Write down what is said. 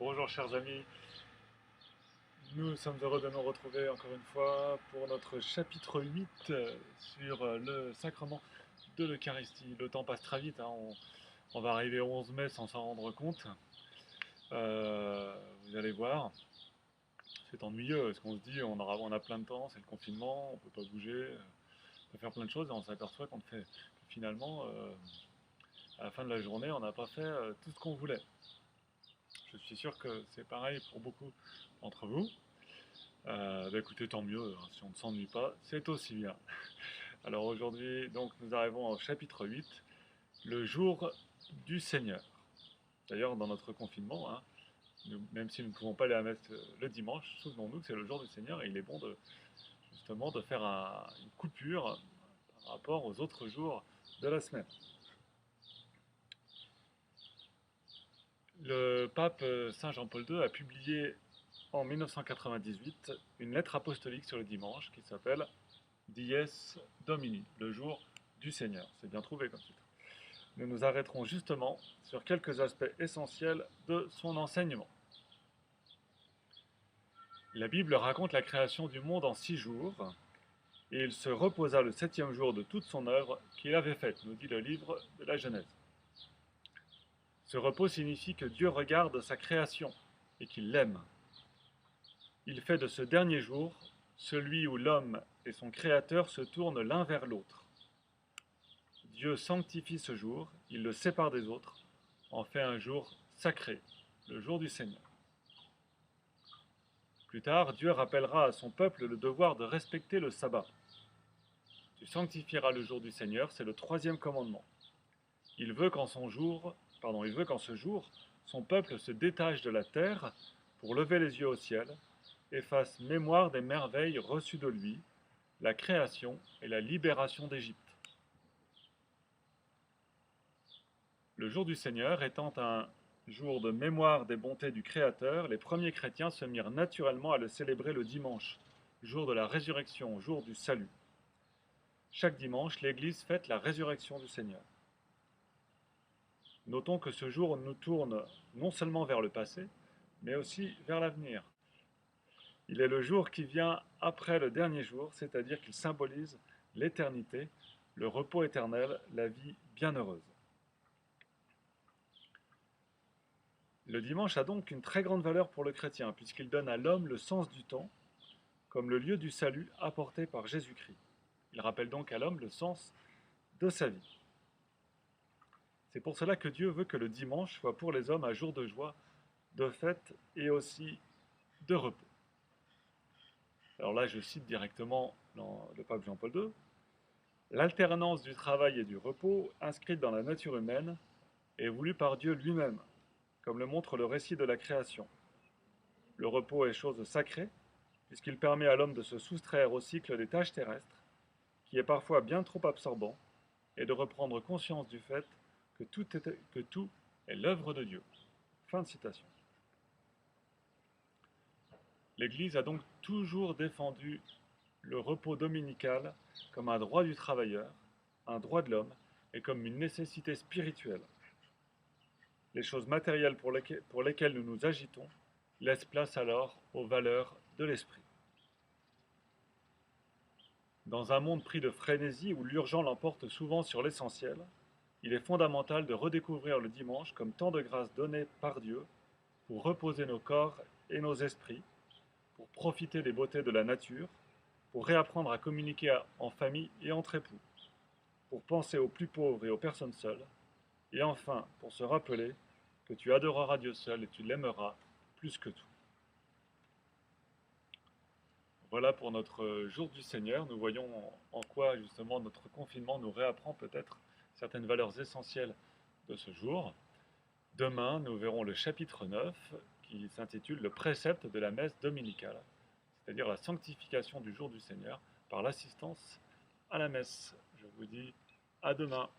Bonjour chers amis, nous sommes heureux de nous retrouver encore une fois pour notre chapitre 8 sur le sacrement de l'Eucharistie. Le temps passe très vite, hein, on va arriver au 11 mai sans s'en rendre compte. Vous allez voir, c'est ennuyeux parce qu'on se dit on a plein de temps, c'est le confinement, on peut pas bouger, on peut faire plein de choses et on s'aperçoit que finalement à la fin de la journée on n'a pas fait tout ce qu'on voulait. Je suis sûr que c'est pareil pour beaucoup d'entre vous. Écoutez, tant mieux, hein, si on ne s'ennuie pas, c'est aussi bien. Alors aujourd'hui, donc nous arrivons au chapitre 8, le jour du Seigneur. D'ailleurs, dans notre confinement, hein, même si nous ne pouvons pas aller à la messe le dimanche, souvenons-nous que c'est le jour du Seigneur et il est bon justement de faire une coupure par rapport aux autres jours de la semaine. Le pape Saint Jean-Paul II a publié en 1998 une lettre apostolique sur le dimanche qui s'appelle Dies Domini, le jour du Seigneur. C'est bien trouvé comme titre. Nous nous arrêterons justement sur quelques aspects essentiels de son enseignement. La Bible raconte la création du monde en 6 jours, et il se reposa le 7e jour de toute son œuvre qu'il avait faite, nous dit le livre de la Genèse. Ce repos signifie que Dieu regarde sa création et qu'il l'aime. Il fait de ce dernier jour celui où l'homme et son Créateur se tournent l'un vers l'autre. Dieu sanctifie ce jour, il le sépare des autres, en fait un jour sacré, le jour du Seigneur. Plus tard, Dieu rappellera à son peuple le devoir de respecter le sabbat. Tu sanctifieras le jour du Seigneur, c'est le 3e commandement. Il veut qu'en ce jour, son peuple se détache de la terre pour lever les yeux au ciel et fasse mémoire des merveilles reçues de lui, la création et la libération d'Égypte. Le jour du Seigneur étant un jour de mémoire des bontés du Créateur, les premiers chrétiens se mirent naturellement à le célébrer le dimanche, jour de la résurrection, jour du salut. Chaque dimanche, l'Église fête la résurrection du Seigneur. Notons que ce jour nous tourne non seulement vers le passé, mais aussi vers l'avenir. Il est le jour qui vient après le dernier jour, c'est-à-dire qu'il symbolise l'éternité, le repos éternel, la vie bienheureuse. Le dimanche a donc une très grande valeur pour le chrétien, puisqu'il donne à l'homme le sens du temps, comme le lieu du salut apporté par Jésus-Christ. Il rappelle donc à l'homme le sens de sa vie. C'est pour cela que Dieu veut que le dimanche soit pour les hommes un jour de joie, de fête et aussi de repos. Alors là, je cite directement le pape Jean-Paul II. L'alternance du travail et du repos, inscrite dans la nature humaine, est voulue par Dieu lui-même, comme le montre le récit de la création. Le repos est chose sacrée, puisqu'il permet à l'homme de se soustraire au cycle des tâches terrestres, qui est parfois bien trop absorbant, et de reprendre conscience du fait que tout est l'œuvre de Dieu. Fin de citation. L'Église a donc toujours défendu le repos dominical comme un droit du travailleur, un droit de l'homme, et comme une nécessité spirituelle. Les choses matérielles pour lesquelles nous nous agitons laissent place alors aux valeurs de l'esprit. Dans un monde pris de frénésie où l'urgent l'emporte souvent sur l'essentiel, il est fondamental de redécouvrir le dimanche comme temps de grâce donné par Dieu pour reposer nos corps et nos esprits, pour profiter des beautés de la nature, pour réapprendre à communiquer en famille et entre époux, pour penser aux plus pauvres et aux personnes seules, et enfin pour se rappeler que tu adoreras Dieu seul et tu l'aimeras plus que tout. Voilà pour notre jour du Seigneur. Nous voyons en quoi justement notre confinement nous réapprend peut-être certaines valeurs essentielles de ce jour. Demain, nous verrons le chapitre 9 qui s'intitule Le précepte de la messe dominicale, c'est-à-dire la sanctification du jour du Seigneur par l'assistance à la messe. Je vous dis à demain.